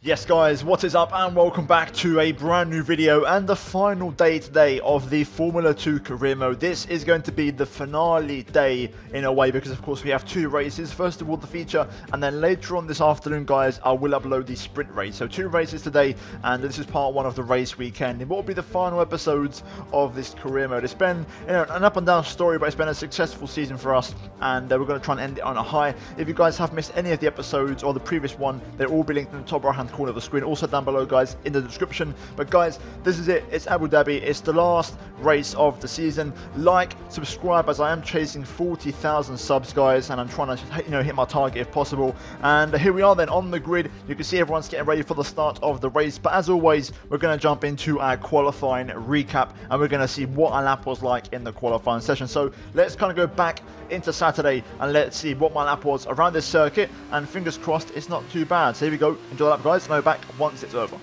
Yes guys, what is up and welcome back to a brand new video and the final day today of the Formula 2 career mode. This is going to be the finale day in a way because of course we have two races. First of all the feature, and then later on this afternoon guys I will upload the sprint race. So two races today, and this is part one of the race weekend. And what will be the final episodes of this career mode? It's been an up and down story, but it's been a successful season for us, and we're going to try and end it on a high. If you guys have missed any of the episodes or the previous one, they'll all be linked in the top right hand corner of the screen, also down below guys in the description. But guys, this is it. It's Abu Dhabi. It's the last race of the season. Like, subscribe, as I am chasing 40,000 subs guys, and I'm trying to hit my target if possible. And here we are then on the grid. You can see everyone's getting ready for the start of the race, but as always we're going to jump into our qualifying recap and we're going to see what our lap was like in the qualifying session. So let's kind of go back into Saturday and let's see what my lap was around this circuit, and fingers crossed it's not too bad. So here we go, enjoy the lap guys, and I'll be back once it's over.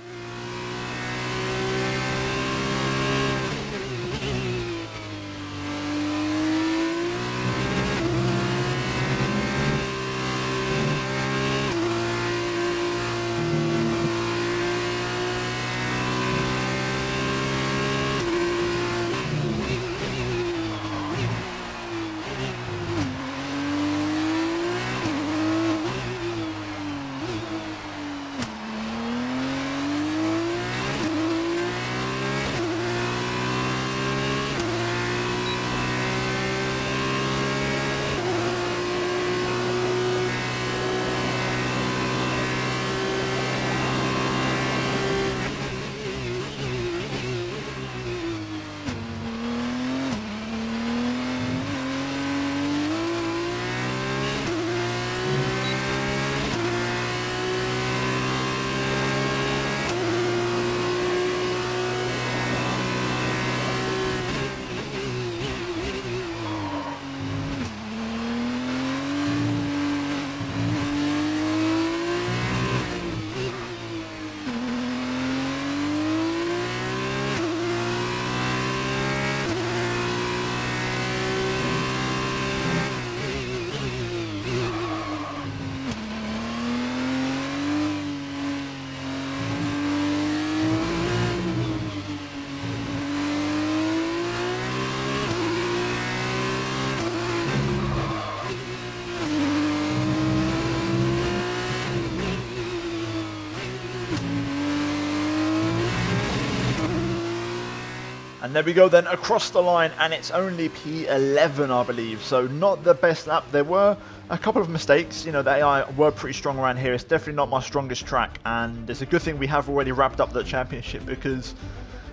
And there we go then, across the line, and it's only P11 I believe, so not the best lap. There were a couple of mistakes, the AI were pretty strong around here. It's definitely not my strongest track, and it's a good thing we have already wrapped up the championship because,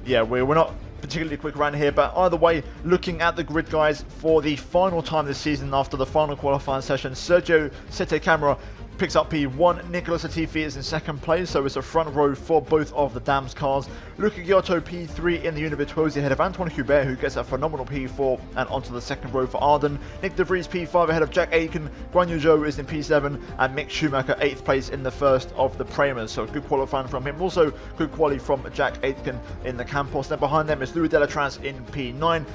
yeah, we're not particularly quick around here. But either way, looking at the grid guys, for the final time this season after the final qualifying session, Sergio Sete Camera picks up P1, Nicolas Latifi is in second place, so it's a front row for both of the Dams cars. Luca Giotto P3 in the Univirtuosi ahead of Antoine Hubert, who gets a phenomenal P4 and onto the second row for Arden. Nick De Vries P5 ahead of Jack Aitken, Guan Yu Zhou is in P7, and Mick Schumacher 8th place in the first of the Premers, so good qualifying from him. Also good quali from Jack Aitken in the Campos. Then behind them is Louis Delatrans in P9.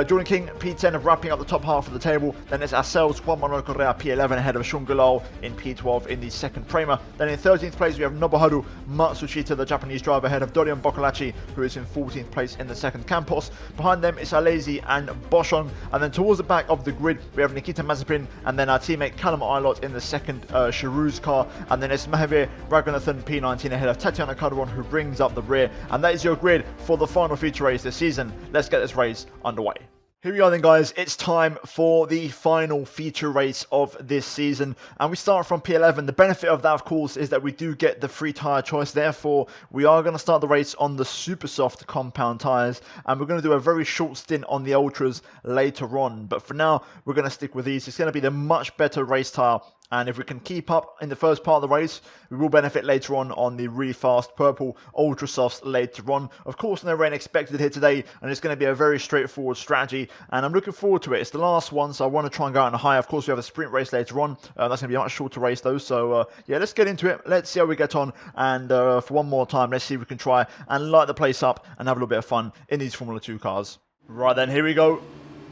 Jordan King P10 wrapping up the top half of the table. Then it's ourselves, Juan Manuel Correa P11 ahead of Sean Gulal in P12 in the second Prema. Then in 13th place we have Nobuharu Matsushita, the Japanese driver, ahead of Dorian Boccolacci, who is in 14th place in the second Campos. Behind them it's Alesi and Boschon, and then towards the back of the grid we have Nikita Mazepin and then our teammate Callum Ilott in the second Charouz car, and then it's Mahavir Raghunathan P19 ahead of Tatiana Calderon, who brings up the rear. And that is your grid for the final feature race this season. Let's get this race underway. Here we are then guys, it's time for the final feature race of this season, and we start from P11. The benefit of that of course is that we do get the free tyre choice, therefore we are going to start the race on the super soft compound tyres, and we're going to do a very short stint on the ultras later on, but for now we're going to stick with these. It's going to be the much better race tyre, and if we can keep up in the first part of the race, we will benefit later on the really fast purple ultra softs later on. Of course, no rain expected here today, and it's going to be a very straightforward strategy, and I'm looking forward to it. It's the last one, so I want to try and go out on a high. Of course, we have a sprint race later on. That's going to be a much shorter race though, so yeah, let's get into it. Let's see how we get on, and for one more time, let's see if we can try and light the place up and have a little bit of fun in these Formula 2 cars. Right then, here we go.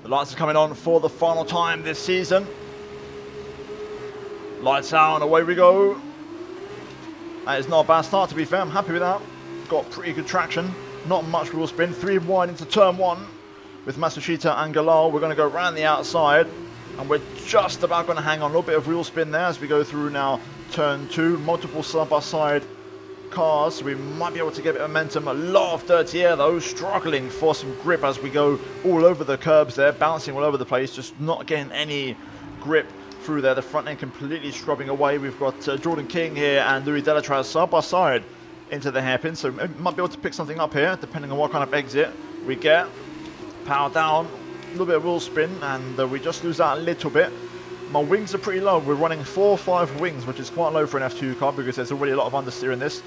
The lights are coming on for the final time this season. Lights out and away we go. That is not a bad start, to be fair. I'm happy with that. Got pretty good traction. Not much wheel spin. 3 wide into turn 1 with Matsushita and Galal. We're going to go around the outside, and we're just about going to hang on. A little bit of wheel spin there as we go through now turn 2. Multiple side-by-side cars, so we might be able to get a bit of momentum. A lot of dirty air though, struggling for some grip as we go all over the curbs there, bouncing all over the place, just not getting any grip through there. The front end completely scrubbing away. We've got Jordan King here and Louis Delatraz side by side into the hairpin, so we might be able to pick something up here depending on what kind of exit we get. Power down, a little bit of wheel spin, and we just lose out a little bit. My wings are pretty low. We're running 4 or 5 wings, which is quite low for an F2 car because there's already a lot of understeer in this.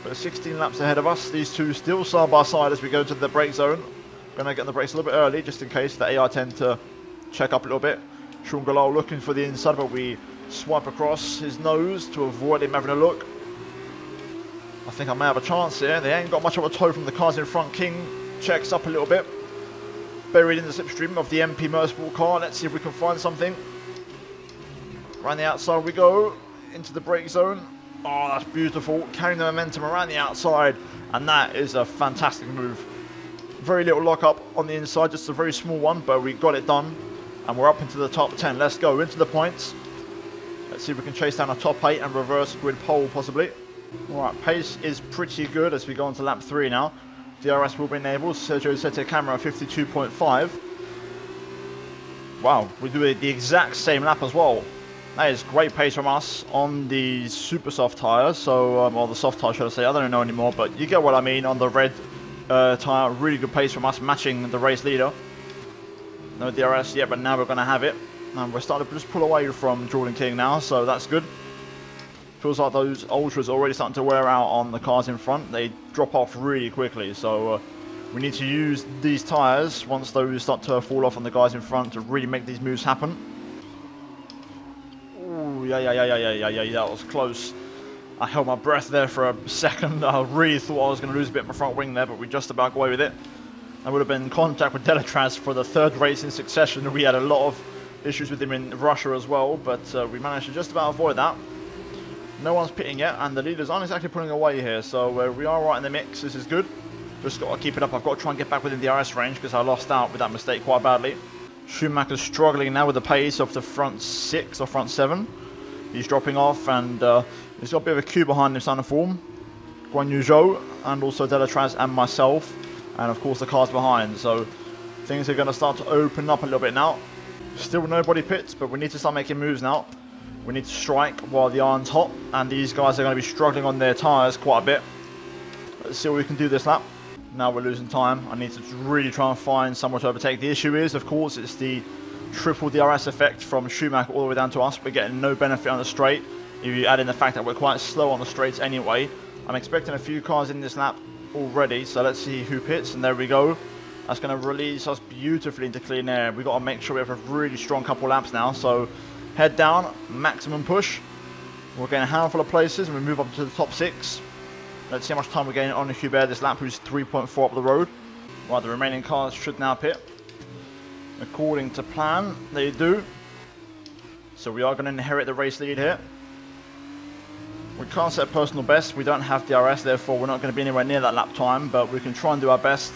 But 16 laps ahead of us. These two still side by side as we go to the brake zone. Going to get on the brakes a little bit early just in case the AI tend to check up a little bit. Sean Galal looking for the inside, but we swipe across his nose to avoid him having a look. I think I may have a chance here. They ain't got much of a toe from the cars in front. King checks up a little bit. Buried in the slipstream of the MP Motorsport car. Let's see if we can find something. Around the outside we go, into the brake zone. Oh, that's beautiful. Carrying the momentum around the outside, and that is a fantastic move. Very little lock-up on the inside, just a very small one, but we got it done. And we're up into the top 10. Let's go into the points. Let's see if we can chase down a top 8 and reverse grid pole, possibly. Alright, pace is pretty good as we go on to lap 3 now. DRS will be enabled. Sergio set a camera 52.5. Wow, we do the exact same lap as well. That is great pace from us on the super soft tyres, so, or the soft tyre should I say, I don't know anymore, but you get what I mean. On the red tyre, really good pace from us, matching the race leader. No DRS yet, but now we're going to have it. And we're starting to just pull away from Jordan King now, so that's good. Feels like those ultras are already starting to wear out on the cars in front. They drop off really quickly, so we need to use these tyres once those start to fall off on the guys in front to really make these moves happen. Yeah, that was close. I held my breath there for a second. I really thought I was going to lose a bit of my front wing there, but we just about got away with it. I would have been in contact with Delatraz for the 3rd race in succession. We had a lot of issues with him in Russia as well, but we managed to just about avoid that. No one's pitting yet, and the leaders aren't exactly pulling away here, so we are right in the mix. This is good. Just got to keep it up. I've got to try and get back within the RS range because I lost out with that mistake quite badly. Schumacher's struggling now with the pace of the front 6 or front 7. He's dropping off, and he's got a bit of a queue behind him starting to form. Guan Yu Zhou, and also Delatraz and myself, and of course the cars behind. So things are going to start to open up a little bit now. Still nobody pits, but we need to start making moves now. We need to strike while the iron's hot, and these guys are going to be struggling on their tyres quite a bit. Let's see what we can do this lap. Now we're losing time. I need to really try and find somewhere to overtake. The issue is, of course, it's the triple DRS effect from Schumacher all the way down to us. We're getting no benefit on the straight. If you add in the fact that we're quite slow on the straights anyway. I'm expecting a few cars in this lap already, so let's see who pits, and there we go. That's going to release us beautifully into clean air. We've got to make sure we have a really strong couple laps now, so head down, maximum push. We're getting a handful of places, and we move up to the top 6. Let's see how much time we're getting on Hubert this lap, who's 3.4 up the road. Right, the remaining cars should now pit. According to plan, they do. So we are going to inherit the race lead here. We can't set a personal best. We don't have DRS, therefore we're not going to be anywhere near that lap time, but we can try and do our best.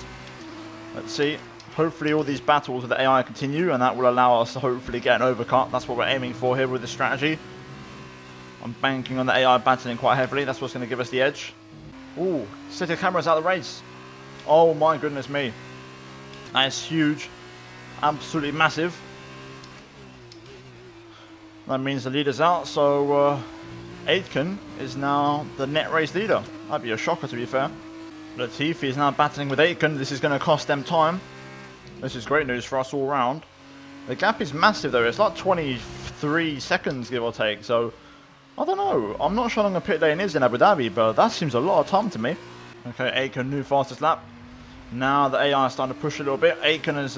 Let's see. Hopefully all these battles with the AI continue, and that will allow us to hopefully get an overcut. That's what we're aiming for here with this strategy. I'm banking on the AI battling quite heavily. That's what's going to give us the edge. Ooh, set your cameras out of the race. Oh my goodness me. That is huge. Absolutely massive. That means the leader's out, so Aitken is now the net race leader. That'd be a shocker, to be fair. Latifi is now battling with Aitken. This is going to cost them time. This is great news for us all round. The gap is massive though. It's like 23 seconds, give or take. So, I don't know. I'm not sure how long a pit lane is in Abu Dhabi, but that seems a lot of time to me. Okay, Aitken, new fastest lap. Now the AI is starting to push a little bit. Aitken has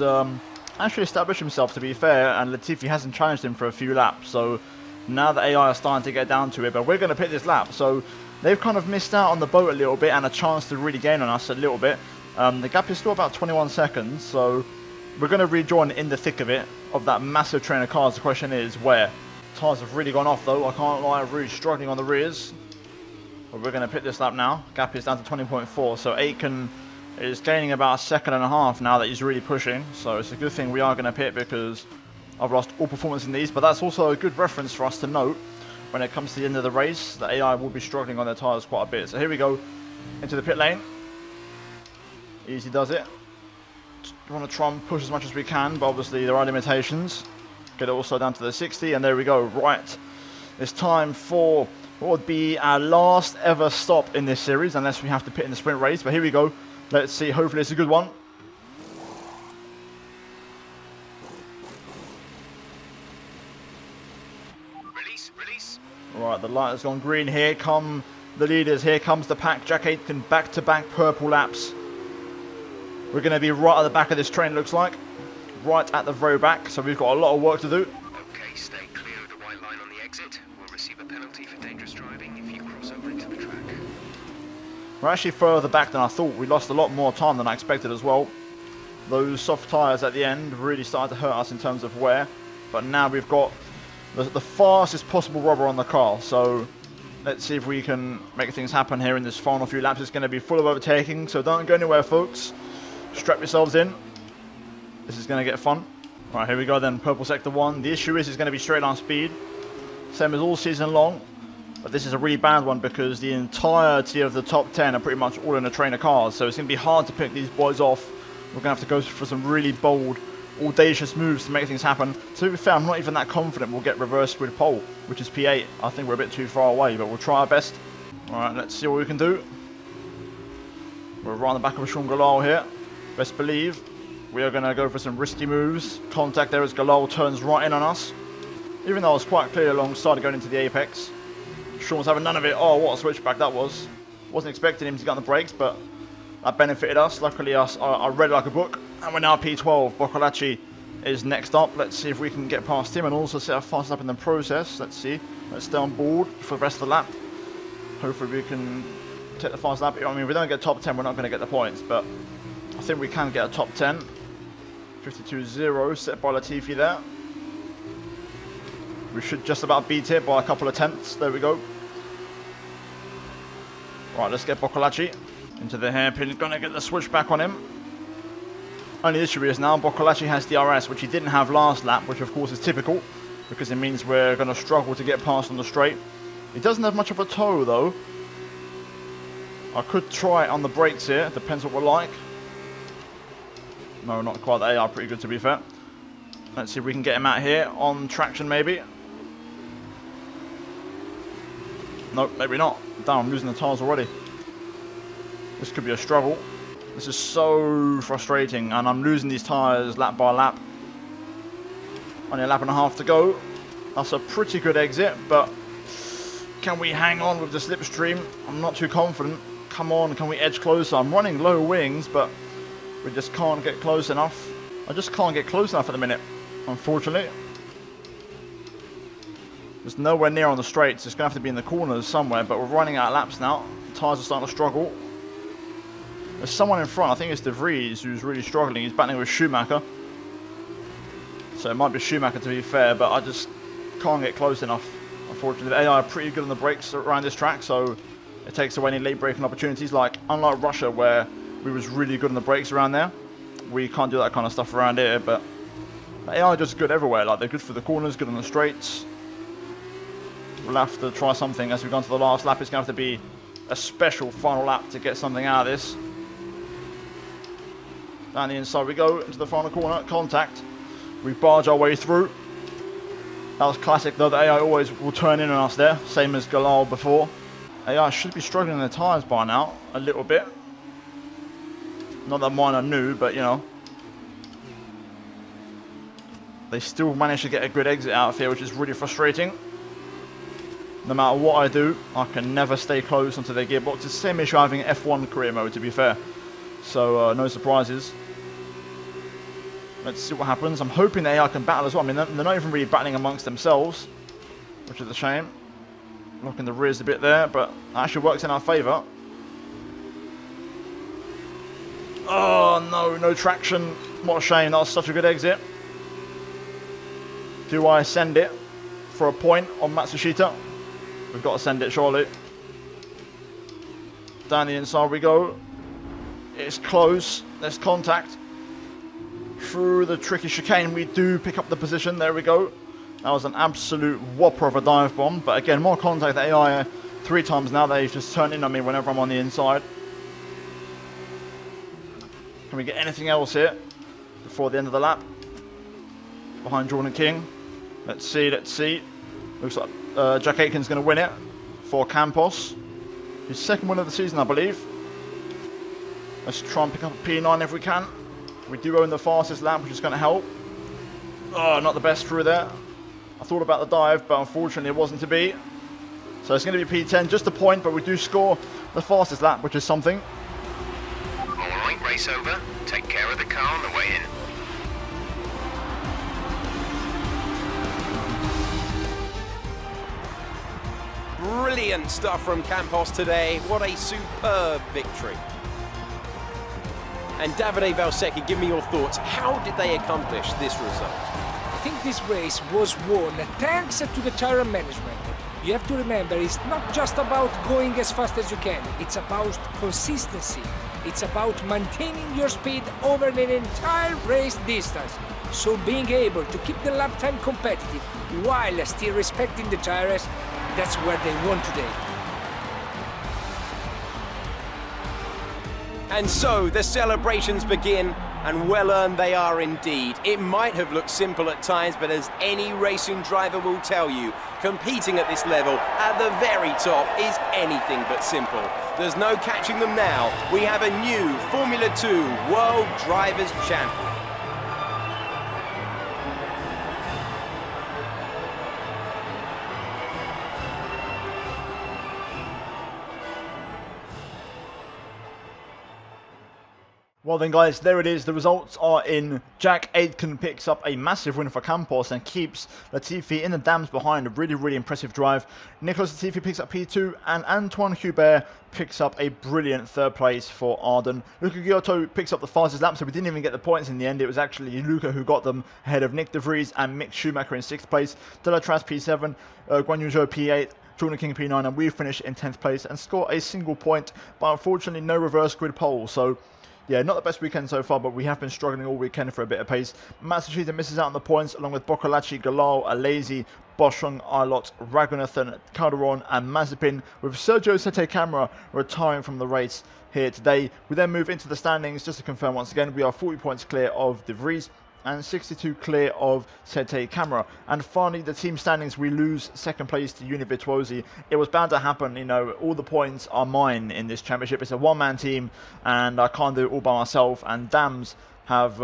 actually established himself, to be fair, and Latifi hasn't challenged him for a few laps. So now the AI is starting to get down to it, but we're going to pit this lap. So they've kind of missed out on the boat a little bit and a chance to really gain on us a little bit. The gap is still about 21 seconds, so we're going to rejoin in the thick of it, of that massive train of cars. The question is where? Tyres have really gone off though, I can't lie, I'm really struggling on the rears. But we're going to pit this lap now. Gap is down to 20.4, so Aiken is gaining about a second and a half now that he's really pushing. So it's a good thing we are going to pit because I've lost all performance in these. But that's also a good reference for us to note when it comes to the end of the race. The AI will be struggling on their tyres quite a bit. So here we go into the pit lane. Easy does it. We want to try and push as much as we can, but obviously there are limitations. Get it also down to the 60, and there we go. Right, it's time for what would be our last ever stop in this series, unless we have to pit in the sprint race. But here we go. Let's see. Hopefully it's a good one. Release. Right, the light has gone green. Here come the leaders. Here comes the pack. Jack Aitken, back-to-back purple laps. We're going to be right at the back of this train, looks like. Right at the very back, so we've got a lot of work to do. Okay, stay clear of the white line on the exit. We'll receive a penalty for dangerous driving if you cross over into the track. We're actually further back than I thought. We lost a lot more time than I expected as well. Those soft tyres at the end really started to hurt us in terms of wear. But now we've got the fastest possible rubber on the car. So let's see if we can make things happen here in this final few laps. It's going to be full of overtaking, so don't go anywhere, folks. Strap yourselves in. This is going to get fun. Right, here we go then. Purple sector 1. The issue is it's going to be straight line speed. Same as all season long. But this is a really bad one because the entirety of the top 10 are pretty much all in a train of cars. So it's going to be hard to pick these boys off. We're going to have to go for some really bold, audacious moves to make things happen. To be fair, I'm not even that confident we'll get reverse grid pole, which is P8. I think we're a bit too far away, but we'll try our best. Alright, let's see what we can do. We're right on the back of Sean Galal here. Best believe we are going to go for some risky moves. Contact there as Galal turns right in on us. Even though I was quite clear alongside going into the apex. Sean's having none of it. Oh, what a switchback that was. Wasn't expecting him to get on the brakes, but that benefited us. Luckily, I read it like a book. And we're now P12. Boccolacci is next up. Let's see if we can get past him and also set our fast lap in the process. Let's see. Let's stay on board for the rest of the lap. Hopefully we can take the fast lap. I mean, if we don't get top 10, we're not going to get the points, but I think we can get a top 10. 52.0 set by Latifi there. We should just about beat it by a couple of tenths. There we go. Right, let's get Boccolacci into the hairpin. Gonna get the switch back on him. Only issue is now Boccolacci has DRS, which he didn't have last lap, which of course is typical because it means we're going to struggle to get past on the straight. He doesn't have much of a toe though. I could try it on the brakes here. Depends what we're like. No, not quite. They are pretty good to be fair. Let's see if we can get him out here on traction maybe. Nope, maybe not. Damn, I'm losing the tyres already. This could be a struggle. This is so frustrating and I'm losing these tyres lap by lap. Only a lap and a half to go. That's a pretty good exit, but can we hang on with the slipstream? I'm not too confident. Come on, can we edge closer? I'm running low wings, but we just can't get close enough. I just can't get close enough at the minute, unfortunately. There's nowhere near on the straights. It's going to have to be in the corners somewhere, but we're running out of laps now. The tyres are starting to struggle. There's someone in front. I think it's De Vries who's really struggling. He's battling with Schumacher. So it might be Schumacher to be fair, but I just can't get close enough. Unfortunately, the AI are pretty good on the brakes around this track, so it takes away any late braking opportunities. Like, unlike Russia, where we was really good on the brakes around there, we can't do that kind of stuff around here, but the AI are just good everywhere. Like, they're good for the corners, good on the straights. We'll have to try something as we go on to the last lap. It's going to have to be a special final lap to get something out of this. Down the inside we go into the final corner. Contact. We barge our way through. That was classic though. The AI always will turn in on us there. Same as Galal before. AI should be struggling in the tyres by now. A little bit. Not that mine are new, but you know. They still manage to get a good exit out of here, which is really frustrating. No matter what I do, I can never stay close onto their gearbox. It's the same issue having F1 career mode, to be fair. So, no surprises. Let's see what happens. I'm hoping the AI can battle as well. I mean, they're not even really battling amongst themselves, which is a shame. Locking the rears a bit there, but that actually works in our favour. Oh, no, no traction. What a shame. That was such a good exit. Do I send it for a point on Matsushita? We've got to send it, surely. Down the inside we go. It's close. There's contact. Through the tricky chicane, we do pick up the position. There we go. That was an absolute whopper of a dive bomb. But again, more contact. The AI 3 times now. They've just turned in on me whenever I'm on the inside. Can we get anything else here before the end of the lap? Behind Jordan King. Let's see, let's see. Looks like Jack Aitken's going to win it for Campos. His second win of the season, I believe. Let's try and pick up a P9 if we can. We do own the fastest lap, which is going to help. Oh, not the best through there. I thought about the dive, but unfortunately it wasn't to be. So it's going to be P10, just a point, but we do score the fastest lap, which is something. Alright, race over. Take care of the car on the way in. Brilliant stuff from Campos today. What a superb victory. And Davide Valsecchi, give me your thoughts. How did they accomplish this result? I think this race was won thanks to the tire management. You have to remember, it's not just about going as fast as you can. It's about consistency. It's about maintaining your speed over an entire race distance. So being able to keep the lap time competitive while still respecting the tires, that's where they won today. And so the celebrations begin, and well earned they are indeed. It might have looked simple at times, but as any racing driver will tell you, competing at this level, at the very top, is anything but simple. There's no catching them now. We have a new Formula 2 World Drivers' Champion. Well then guys, there it is. The results are in. Jack Aitken picks up a massive win for Campos and keeps Latifi in the dams behind. A really, really impressive drive. Nicolas Latifi picks up P2 and Antoine Hubert picks up a brilliant 3rd place for Arden. Luca Giotto picks up the fastest lap, so we didn't even get the points in the end. It was actually Luca who got them ahead of Nick De Vries and Mick Schumacher in 6th place. Delatras P7, Guan Yu Zhou P8. Jordan King P9, and we finish in 10th place and score a single point, but unfortunately no reverse grid pole. So yeah, not the best weekend so far, but we have been struggling all weekend for a bit of pace. Matsushita misses out on the points, along with Boccolacci, Galal, Alesi, Boschung, Arlott, Raghunathan, Calderon, and Mazepin, with Sergio Sette Camara retiring from the race here today. We then move into the standings. Just to confirm once again, we are 40 points clear of De Vries and 62 clear of Sette Camara. And finally, the team standings, we lose 2nd place to Uni Virtuosi. It was bound to happen, you know, all the points are mine in this championship. It's a one-man team, and I can't do it all by myself, and Dams have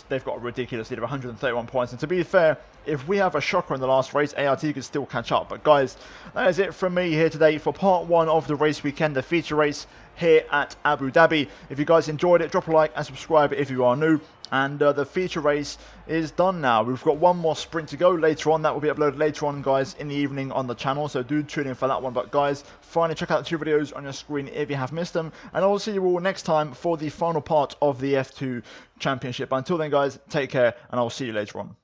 they've got a ridiculous lead of 131 points. And to be fair, if we have a shocker in the last race, ART could still catch up. But guys, that is it from me here today for part 1 of the race weekend, the feature race here at Abu Dhabi. If you guys enjoyed it, drop a like and subscribe if you are new. And the feature race is done now. We've got one more sprint to go later on. That will be uploaded later on, guys, in the evening on the channel. So do tune in for that one. But guys, finally check out the 2 videos on your screen if you have missed them. And I will see you all next time for the final part of the F2 Championship. But until then, guys, take care, and I'll see you later on.